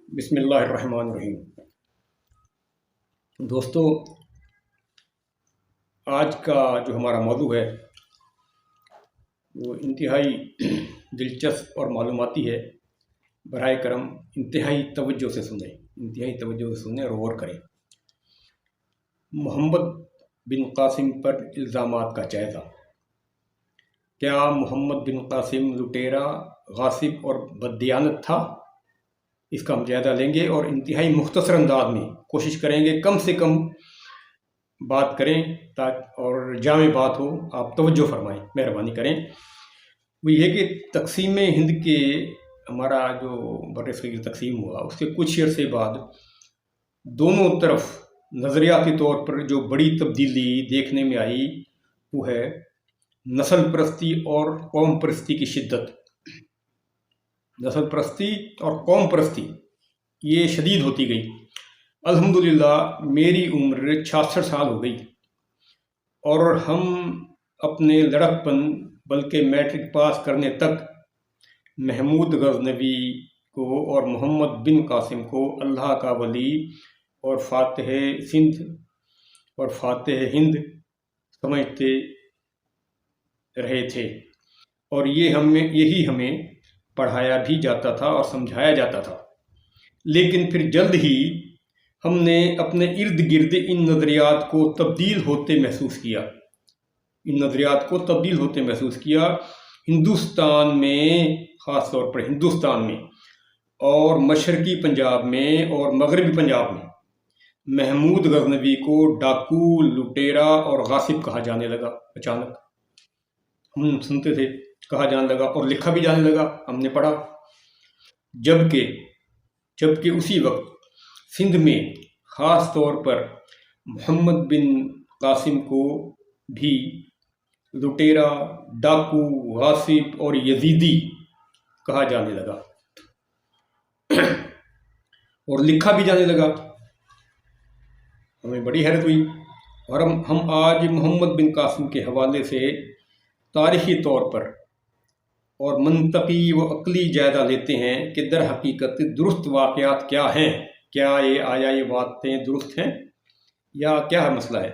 بسم اللہ الرحمن الرحیم۔ دوستو، آج کا جو ہمارا موضوع ہے وہ انتہائی دلچسپ اور معلوماتی ہے۔ براہ کرم انتہائی توجہ سے سنیں اور غور کریں۔ محمد بن قاسم پر الزامات کا جائزہ۔ کیا محمد بن قاسم لٹیرا، غاصب اور بددیانت تھا؟ اس کا ہم جائزہ لیں گے اور انتہائی مختصر انداز میں کوشش کریں گے کم سے کم بات کریں اور جامع بات ہو۔ آپ توجہ فرمائیں، مہربانی کریں۔ وہ یہ کہ تقسیم ہند کے ہمارا جو بر صغیر تقسیم ہوا، اس کے کچھ عرصے بعد دونوں طرف نظریاتی طور پر جو بڑی تبدیلی دیکھنے میں آئی وہ ہے نسل پرستی اور قوم پرستی کی شدت۔ نسل پرستی اور قوم پرستی یہ شدید ہوتی گئی۔ الحمدللہ میری عمر 66 سال ہو گئی اور ہم اپنے لڑکپن بلکہ میٹرک پاس کرنے تک محمود غزنوی کو اور محمد بن قاسم کو اللہ کا ولی اور فاتح سندھ اور فاتح ہند سمجھتے رہے تھے، اور یہی ہمیں پڑھایا بھی جاتا تھا اور سمجھایا جاتا تھا۔ لیکن پھر جلد ہی ہم نے اپنے ارد گرد ان نظریات کو تبدیل ہوتے محسوس کیا۔ ہندوستان میں، خاص طور پر ہندوستان میں اور مشرقی پنجاب میں اور مغربی پنجاب میں محمود غزنوی کو ڈاکو، لٹیرا اور غاصب کہا جانے لگا۔ اچانک ہم سنتے تھے، کہا جانے لگا اور لکھا بھی جانے لگا، ہم نے پڑھا۔ جبکہ اسی وقت سندھ میں خاص طور پر محمد بن قاسم کو بھی لٹیرا، ڈاکو، غاصب اور یزیدی کہا جانے لگا اور لکھا بھی جانے لگا۔ ہمیں بڑی حیرت ہوئی اور ہم آج محمد بن قاسم کے حوالے سے تاریخی طور پر اور منطقی و عقلی جائزہ لیتے ہیں کہ در حقیقت درست واقعات کیا ہیں۔ کیا یہ باتیں درست ہیں یا کیا مسئلہ ہے؟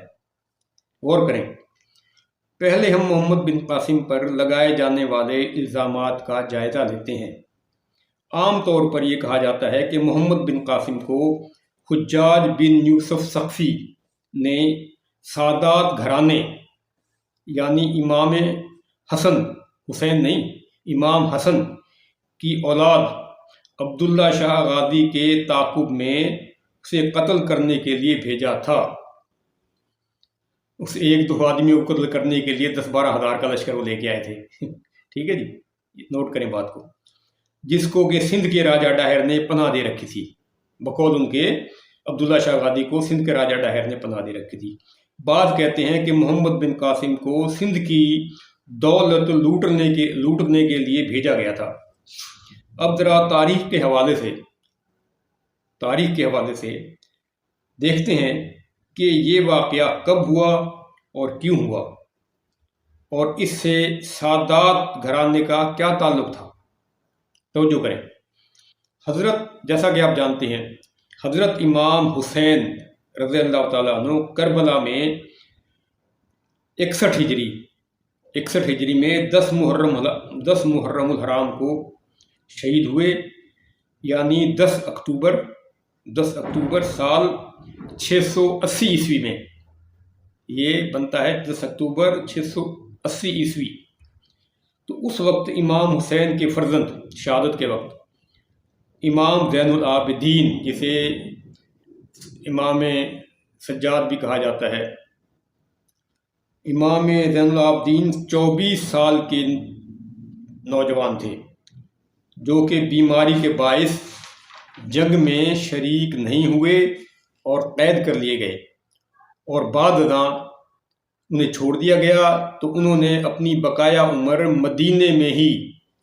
غور کریں۔ پہلے ہم محمد بن قاسم پر لگائے جانے والے الزامات کا جائزہ لیتے ہیں۔ عام طور پر یہ کہا جاتا ہے کہ محمد بن قاسم کو حجاج بن یوسف ثقفی نے سادات گھرانے یعنی امام حسن کی اولاد عبداللہ شاہ غازی کے تعاقب میں اسے قتل کرنے کے لیے بھیجا تھا۔ اس ایک دو آدمی کو قتل کرنے کے لیے 10-12 ہزار کا لشکر وہ لے کے آئے تھے۔ ٹھیک ہے جی، نوٹ کریں بات کو۔ جس کو کہ سندھ کے راجہ ڈاہر نے پناہ دے رکھی تھی، بقول ان کے عبداللہ شاہ غازی کو سندھ کے راجہ ڈاہر نے پناہ دے رکھی تھی۔ بعض کہتے ہیں کہ محمد بن قاسم کو سندھ کی دولت لوٹنے کے لیے بھیجا گیا تھا۔ اب ذرا تاریخ کے حوالے سے دیکھتے ہیں کہ یہ واقعہ کب ہوا اور کیوں ہوا، اور اس سے سادات گھرانے کا کیا تعلق تھا۔ توجہ کریں۔ جیسا کہ آپ جانتے ہیں، حضرت امام حسین رضی اللہ تعالیٰ عنہ کربلا میں 61 ہجری میں 10 محرم الحرام کو شہید ہوئے، یعنی 10 اکتوبر سال 680 عیسوی میں۔ یہ بنتا ہے 10 اکتوبر 680 عیسوی۔ تو اس وقت امام حسین کے فرزند شہادت کے وقت امام زین العابدین، جسے امام سجاد بھی کہا جاتا ہے، امام زین العابدین 24 سال کے نوجوان تھے، جو کہ بیماری کے باعث جنگ میں شریک نہیں ہوئے اور قید کر لیے گئے، اور بعد ازاں انہیں چھوڑ دیا گیا تو انہوں نے اپنی بقایا عمر مدینے میں ہی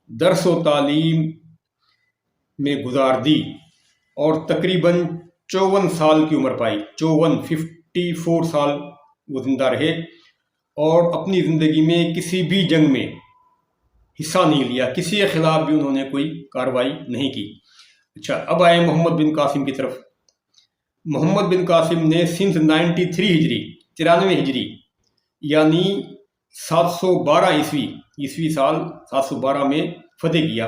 درس و تعلیم میں گزار دی اور تقریباً 54 سال کی عمر پائی۔ 54 سال وہ زندہ رہے اور اپنی زندگی میں کسی بھی جنگ میں حصہ نہیں لیا، کسی کے خلاف بھی انہوں نے کوئی کارروائی نہیں کی۔ اچھا، اب آئے محمد بن قاسم کی طرف۔ محمد بن قاسم نے سندھ 93 ہجری 93 ہجری یعنی 712 عیسوی سال 712 میں فتح کیا،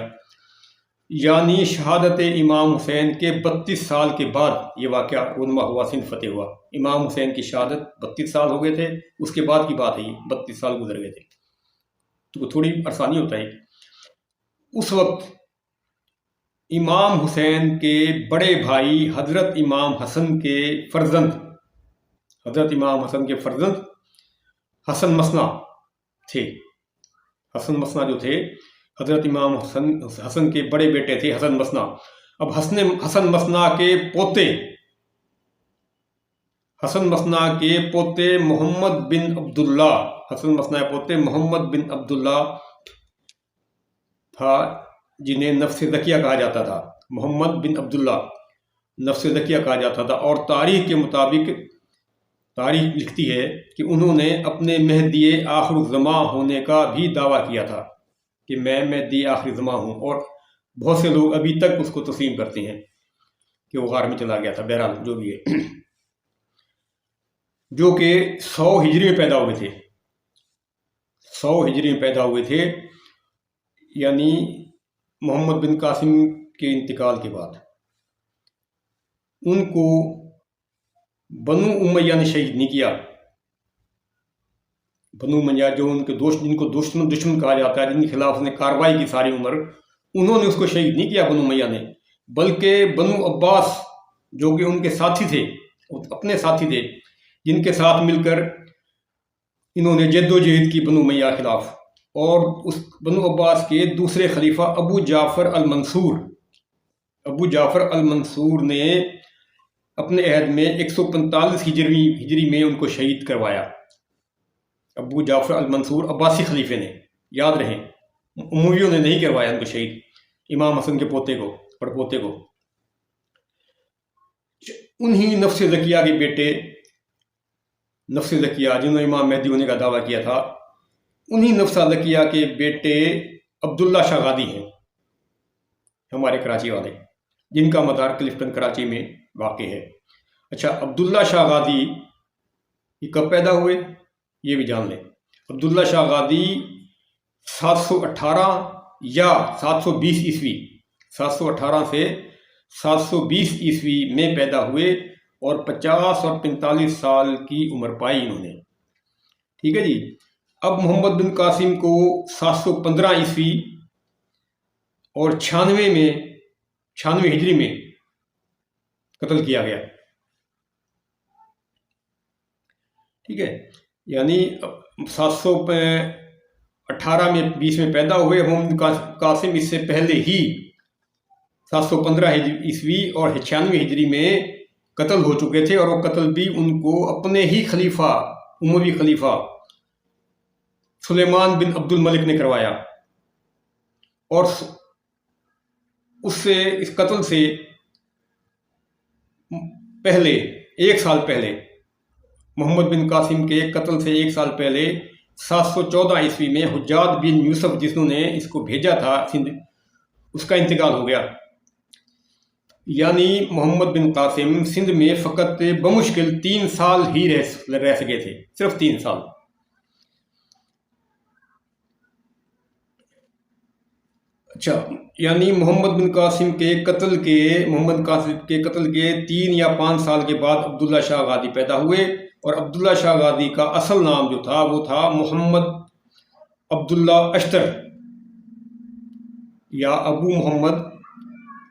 یعنی شہادت امام حسین کے 32 سال کے بعد یہ واقعہ رونما ہوا، سندھ فتح ہوا۔ امام حسین کی شہادت 32 سال ہو گئے تھے، اس کے بعد کی بات ہے، یہ 32 سال گزر گئے تھے، تو تھوڑی آسانی ہوتا ہے۔ اس وقت امام حسین کے بڑے بھائی حضرت امام حسن کے فرزند حسن مثنیٰ تھے۔ حسن مثنیٰ جو تھے، حضرت امام حسن کے بڑے بیٹے تھے حسن مثنیٰ۔ اب حسن مثنیٰ کے پوتے محمد بن عبداللہ، حسن مثنیٰ کے پوتے محمد بن عبداللہ تھا، جنہیں نفس زکیہ کہا جاتا تھا۔ محمد بن عبداللہ نفس زکیہ کہا جاتا تھا، اور تاریخ کے مطابق تاریخ لکھتی ہے کہ انہوں نے اپنے مہدی آخر الزماں ہونے کا بھی دعویٰ کیا تھا کہ میں مہدی آخر الزماں ہوں، اور بہت سے لوگ ابھی تک اس کو تسلیم کرتے ہیں کہ وہ غار میں چلا گیا تھا۔ بہرحال جو بھی ہے، جو کہ 100 ہجری میں پیدا ہوئے تھے، 100 ہجری میں پیدا ہوئے تھے، یعنی محمد بن قاسم کے انتقال کے بعد۔ ان کو بنو امیہ نے شہید نہیں کیا۔ بنو امیہ جو ان کے دوست، جن کو دشمن کہا جاتا ہے، جن کے خلاف اس نے کارروائی کی ساری عمر، انہوں نے اس کو شہید نہیں کیا بنو امیہ نے، بلکہ بنو عباس جو کہ ان کے ساتھی تھے، اپنے ساتھی تھے، جن کے ساتھ مل کر انہوں نے جد و جہد کی بنو امیہ کے خلاف، اور اس بنو عباس کے دوسرے خلیفہ ابو جعفر المنصور نے اپنے عہد میں 145 ہجری میں ان کو شہید کروایا۔ ابو جعفر المنصور عباسی خلیفے نے، یاد رہیں، امویوں نے نہیں کروایا ان کو شہید، امام حسن کے پڑپوتے کو۔ انہی نفس زکیہ کے بیٹے، نفس زکیہ جنہوں نے امام مہدی ہونے کا دعویٰ کیا تھا، انہی نفس زکیہ کے بیٹے عبداللہ شاہ غادی ہیں، ہمارے کراچی والے، جن کا مزار کلفٹن کراچی میں واقع ہے۔ اچھا، عبداللہ شاہ غادی یہ کب پیدا ہوئے یہ بھی جان لیں۔ عبداللہ شاہ غادی 718 یا 720 عیسوی، 718 سے 720 عیسوی میں پیدا ہوئے، اور 50 اور 45 سال کی عمر پائی انہوں نے، ٹھیک ہے جی۔ اب محمد بن قاسم کو 715 عیسوی اور 96 ہجری میں قتل کیا گیا، ٹھیک ہے، یعنی 718 میں 20 میں پیدا ہوئے۔ محمد قاسم اس سے پہلے ہی 715 عیسوی اور 96 ہجری میں قتل ہو چکے تھے، اور وہ قتل بھی ان کو اپنے ہی خلیفہ، اموی خلیفہ سلیمان بن عبد الملک نے کروایا، اور اس قتل سے پہلے 1 سال پہلے، محمد بن قاسم کے قتل سے 1 سال پہلے 714 عیسوی میں حجاج بن یوسف، جنہوں نے اس کو بھیجا تھا سندھ، اس کا انتقال ہو گیا۔ یعنی محمد بن قاسم سندھ میں فقط بمشکل 3 سال ہی رہ سکے تھے، صرف 3 سال۔ اچھا، یعنی محمد بن قاسم کے قتل کے 3 یا 5 سال کے بعد عبداللہ شاہ غادی پیدا ہوئے، اور عبداللہ شاہ غادی کا اصل نام جو تھا وہ تھا محمد عبداللہ اشتر، یا ابو محمد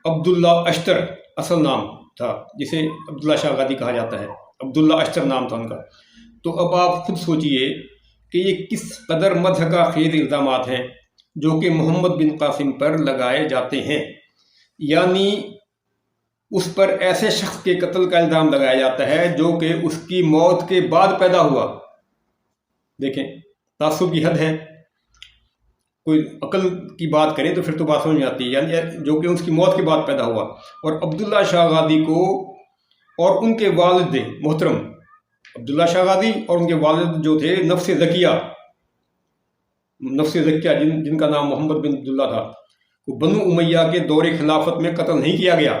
عبداللہ اشتر اصل نام تھا، جسے عبداللہ شاہ غادی کہا جاتا ہے، عبداللہ اشتر نام تھا ان کا۔ تو اب آپ خود سوچئے کہ یہ کس قدر مضحکہ خیز الزامات ہیں جو کہ محمد بن قاسم پر لگائے جاتے ہیں، یعنی اس پر ایسے شخص کے قتل کا الزام لگایا جاتا ہے جو کہ اس کی موت کے بعد پیدا ہوا۔ دیکھیں، تعصب کی حد ہے، کوئی عقل کی بات کریں تو پھر تو بات سمجھ میں آتی ہے، یعنی جو کہ اس کی موت کے بعد پیدا ہوا۔ اور عبداللہ شاہ غادی کو اور ان کے والد محترم عبداللہ شاہ غادی اور ان کے والد جو تھے نفس زکیہ جن کا نام محمد بن عبداللہ تھا، کو بنو امیہ کے دور خلافت میں قتل نہیں کیا گیا،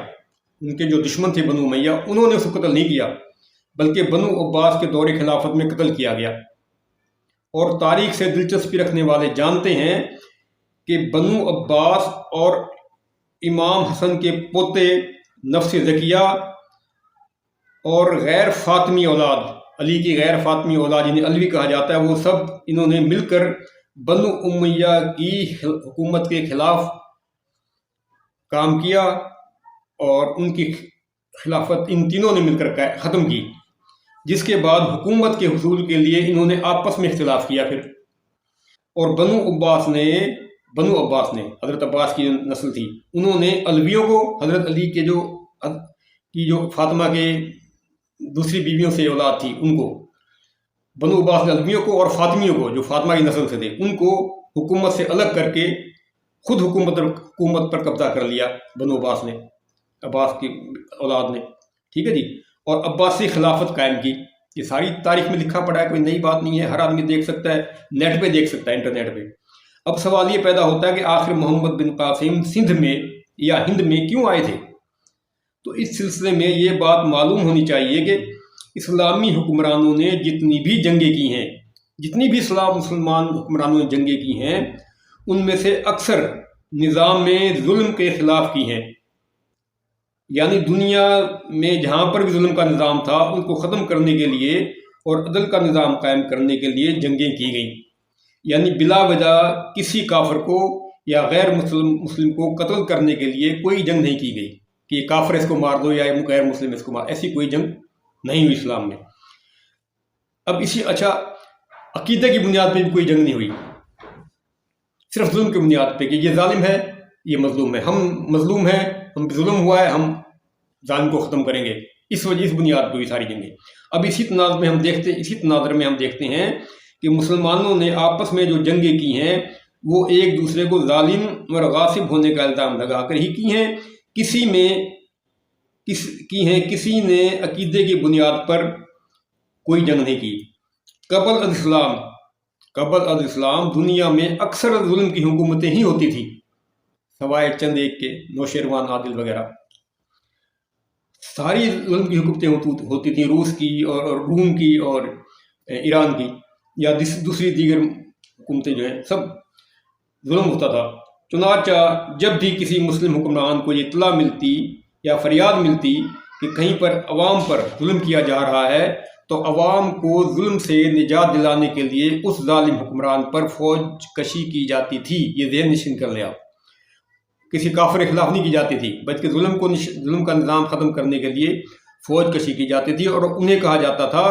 ان کے جو دشمن تھے بنو امیہ انہوں نے اس کو قتل نہیں کیا، بلکہ بنو عباس کے دور خلافت میں قتل کیا گیا۔ اور تاریخ سے دلچسپی رکھنے والے جانتے ہیں کہ بنو عباس اور امام حسن کے پوتے نفس زکیہ اور غیر فاطمی اولاد، علی کی غیر فاطمی اولاد جنہیں علوی کہا جاتا ہے، وہ سب انہوں نے مل کر بنو امیہ کی حکومت کے خلاف کام کیا اور ان کی خلافت ان تینوں نے مل کر ختم کی، جس کے بعد حکومت کے حصول کے لیے انہوں نے آپس میں اختلاف کیا پھر، اور بنو عباس نے حضرت عباس کی نسل تھی، انہوں نے علویوں کو، حضرت علی کے جو فاطمہ کے دوسری بیویوں سے اولاد تھی ان کو، بنو عباس نے علویوں کو اور فاطمیوں کو جو فاطمہ کی نسل سے تھے ان کو حکومت سے الگ کر کے خود حکومت پر قبضہ کر لیا بنو عباس نے، عباس کی اولاد نے، ٹھیک ہے جی، اور عباسی خلافت قائم کی۔ یہ ساری تاریخ میں لکھا پڑا ہے، کوئی نئی بات نہیں ہے، ہر آدمی دیکھ سکتا ہے، نیٹ پہ دیکھ سکتا ہے، انٹرنیٹ پہ۔ اب سوال یہ پیدا ہوتا ہے کہ آخر محمد بن قاسم سندھ میں یا ہند میں کیوں آئے تھے؟ تو اس سلسلے میں یہ بات معلوم ہونی چاہیے کہ اسلامی حکمرانوں نے جتنی بھی جنگیں کی ہیں، جتنی بھی مسلمان حکمرانوں نے جنگیں کی ہیں، ان میں سے اکثر نظام ظلم کے خلاف کی ہیں، یعنی دنیا میں جہاں پر بھی ظلم کا نظام تھا ان کو ختم کرنے کے لیے اور عدل کا نظام قائم کرنے کے لیے جنگیں کی گئیں، یعنی بلا وجہ کسی کافر کو یا غیر مسلم کو قتل کرنے کے لیے کوئی جنگ نہیں کی گئی کہ یہ کافر اس کو مار دو یا غیر مسلم اس کو مار، ایسی کوئی جنگ نہیں ہوئی اسلام میں۔ اب عقیدے کی بنیاد پہ بھی کوئی جنگ نہیں ہوئی، صرف ظلم کی بنیاد پہ کہ یہ ظالم ہے یہ مظلوم ہے، ہم مظلوم ہیں، ہم پہ ظلم ہوا ہے، ہم ظالم کو ختم کریں گے، اس بنیاد پہ ہوئی ساری جنگیں۔ اب اسی تناظر میں ہم دیکھتے ہیں کہ مسلمانوں نے آپس میں جو جنگیں کی ہیں وہ ایک دوسرے کو ظالم اور غاصب ہونے کا الزام لگا کر ہی کی ہیں، کسی نے عقیدے کی بنیاد پر کوئی جنگ نہیں کی۔ قبل الاسلام دنیا میں اکثر ظلم کی حکومتیں ہی ہوتی تھیں، سوائے چند ایک کے، نوشیروان، عادل وغیرہ، ساری ظلم کی حکومتیں ہوتی تھیں، روس کی اور روم کی اور ایران کی یا دوسری دیگر حکومتیں جو ہیں، سب ظلم ہوتا تھا۔ چنانچہ جب بھی کسی مسلم حکمران کو یہ اطلاع ملتی یا فریاد ملتی کہ کہیں پر عوام پر ظلم کیا جا رہا ہے تو عوام کو ظلم سے نجات دلانے کے لیے اس ظالم حکمران پر فوج کشی کی جاتی تھی۔ یہ ذہن نشین کر لیں آپ، کسی کافر کے خلاف نہیں کی جاتی تھی، بلکہ ظلم کا نظام ختم کرنے کے لیے فوج کشی کی جاتی تھی، اور انہیں کہا جاتا تھا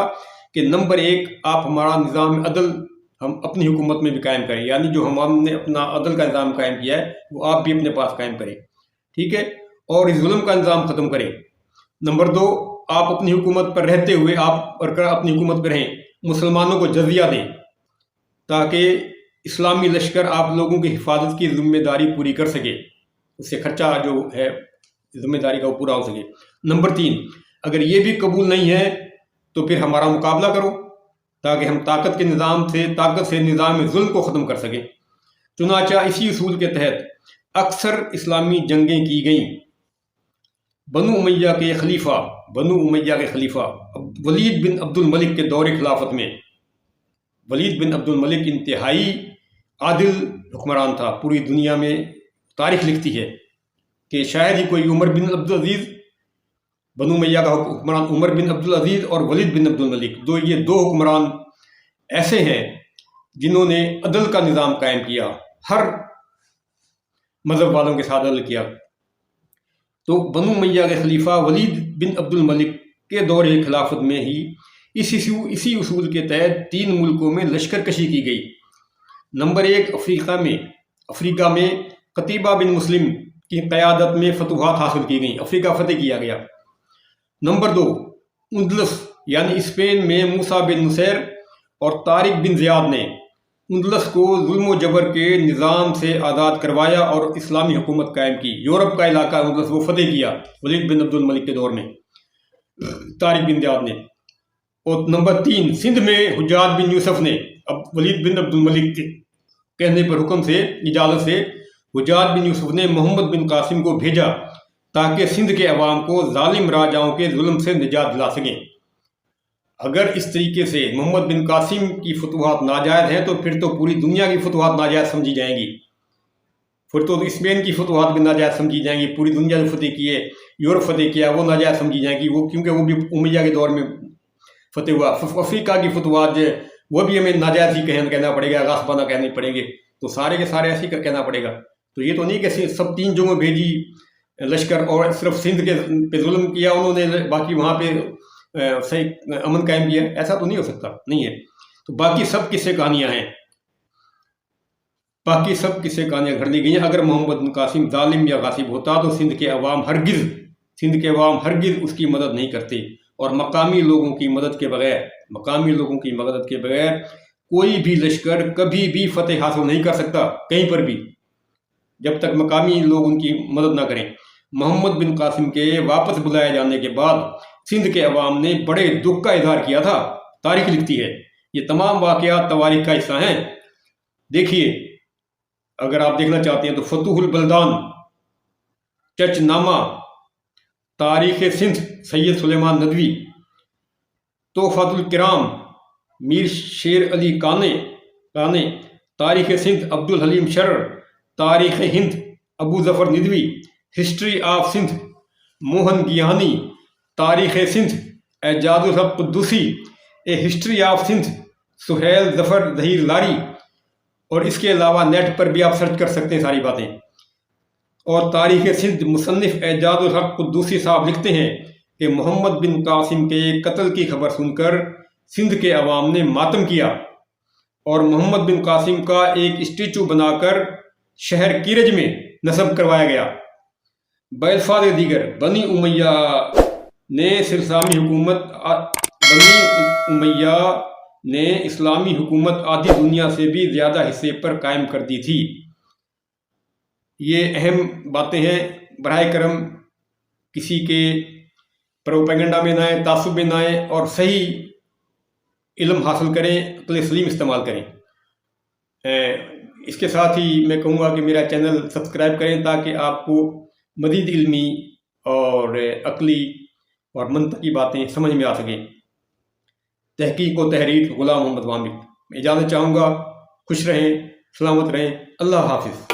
کہ نمبر 1 آپ ہمارا نظام عدل ہم اپنی حکومت میں بھی قائم کریں، یعنی جو ہم نے اپنا عدل کا نظام قائم کیا ہے وہ آپ بھی اپنے پاس قائم کریں، ٹھیک ہے، اور اس ظلم کا نظام ختم کریں۔ نمبر 2 آپ اپنی حکومت پر رہتے ہوئے آپ اپنی حکومت پر رہیں، مسلمانوں کو جزیہ دیں تاکہ اسلامی لشکر آپ لوگوں کی حفاظت کی ذمہ داری پوری کر سکے، اس سے خرچہ جو ہے ذمہ داری کا وہ پورا ہو سکے۔ نمبر 3 اگر یہ بھی قبول نہیں ہے تو پھر ہمارا مقابلہ کرو تاکہ ہم طاقت سے نظام ظلم کو ختم کر سکیں۔ چنانچہ اسی اصول کے تحت اکثر اسلامی جنگیں کی گئیں۔ بنو امیہ کے خلیفہ ولید بن عبد الملک کے دور خلافت میں، ولید بن عبد الملک انتہائی عادل حکمران تھا، پوری دنیا میں تاریخ لکھتی ہے کہ شاید ہی کوئی عمر بن عبدالعزیز، بنو امیہ کا حکمران عمر بن عبدالعزیز اور ولید بن عبد الملک، یہ دو حکمران ایسے ہیں جنہوں نے عدل کا نظام قائم کیا، ہر مذہب والوں کے ساتھ عدل کیا۔ تو بنو امیہ کے خلیفہ ولید بن عبد الملک کے دور خلافت میں ہی اسی اصول کے تحت 3 ملکوں میں لشکر کشی کی گئی۔ نمبر 1 افریقہ میں قتیبہ بن مسلم کی قیادت میں فتوحات حاصل کی گئیں، افریقہ فتح کیا گیا۔ نمبر 2 اندلس یعنی اسپین میں موسیٰ بن نصیر اور طارق بن زیاد نے اندلس کو ظلم و جبر کے نظام سے آزاد کروایا اور اسلامی حکومت قائم کی۔ یورپ کا علاقہ اندلس وہ فتح کیا ولید بن عبد الملک کے دور میں، طارق بن زیاد نے۔ اور نمبر 3 سندھ میں حجاج بن یوسف نے ولید بن عبد الملک کے کہنے پر حکم سے، اجازت سے حجاج بن یوسف نے محمد بن قاسم کو بھیجا تاکہ سندھ کے عوام کو ظالم راجاؤں کے ظلم سے نجات دلا سکیں۔ اگر اس طریقے سے محمد بن قاسم کی فتوحات ناجائز ہیں تو پھر تو پوری دنیا کی فتوحات ناجائز سمجھی جائیں گی، پھر تو اسپین کی فتوحات بھی ناجائز سمجھی جائیں گی، پوری دنیا جو فتح کیے، یورپ فتح کیا، وہ ناجائز سمجھی جائیں گی، وہ کیونکہ وہ بھی امیہ کے دور میں فتح ہوا۔ افریقہ کی فتوحات جو وہ بھی ہمیں ناجائز ہی کہنا پڑے گا، غاصبانہ کہنے پڑیں گے، تو سارے کے سارے ایسے ہی کہنا پڑے گا۔ تو یہ تو نہیں کہ سب 3 جگہوں بھیجی لشکر اور صرف سندھ کے پہ ظلم کیا انہوں نے، باقی وہاں پہ صحیح امن قائم کیا، ایسا تو نہیں ہو سکتا، نہیں ہے۔ تو باقی سب قصے کہانیاں ہیں، باقی سب قصے کہانیاں گھڑ دی گئی ہیں۔ اگر محمد بن قاسم ظالم یا غاصب ہوتا تو سندھ کے عوام ہرگز اس کی مدد نہیں کرتے، اور مقامی لوگوں کی مدد کے بغیر کوئی بھی لشکر کبھی بھی فتح حاصل نہیں کر سکتا کہیں پر بھی، جب تک مقامی لوگ ان کی مدد نہ کریں۔ محمد بن قاسم کے واپس بلائے جانے کے بعد سندھ کے عوام نے بڑے دکھ کا اظہار کیا تھا، تاریخ لکھتی ہے۔ یہ تمام واقعات تواریخ کا حصہ ہیں۔ دیکھیے، اگر آپ دیکھنا چاہتے ہیں تو فتوح البلدان، چچ نامہ، تاریخ سندھ سید سلیمان ندوی، تحفۃ الکرام میر شیر علی کانے، تاریخ سندھ عبد الحلیم شرر، تاریخ ہند ابو ظفر ندوی، ہسٹری آف سندھ موہن گیانی، تاریخ سندھ اعجاز الحق قدوسی، اے ہسٹری آف سندھ سہیل ظفر ظہیر لاری، اور اس کے علاوہ نیٹ پر بھی آپ سرچ کر سکتے ہیں ساری باتیں۔ اور تاریخ سندھ مصنف اعجاز الحق قدوسی صاحب لکھتے ہیں کہ محمد بن قاسم کے قتل کی خبر سن کر سندھ کے عوام نے ماتم کیا، اور محمد بن قاسم کا ایک اسٹیچو بنا کر شہر کیرج میں نصب کروایا گیا۔ بالفاظ دیگر، بنی امیہ نے اسلامی حکومت آدھی دنیا سے بھی زیادہ حصے پر قائم کر دی تھی۔ یہ اہم باتیں ہیں، براہ کرم کسی کے پروپیگنڈا میں نہ آئیں، تعصب میں نہ آئیں، اور صحیح علم حاصل کریں، عقل سلیم استعمال کریں۔ اس کے ساتھ ہی میں کہوں گا کہ میرا چینل سبسکرائب کریں تاکہ آپ کو مزید علمی اور عقلی اور منطقی باتیں سمجھ میں آ سکیں۔ تحقیق و تحریر غلام محمد وامق۔ میں اجازت چاہوں گا، خوش رہیں، سلامت رہیں، اللہ حافظ۔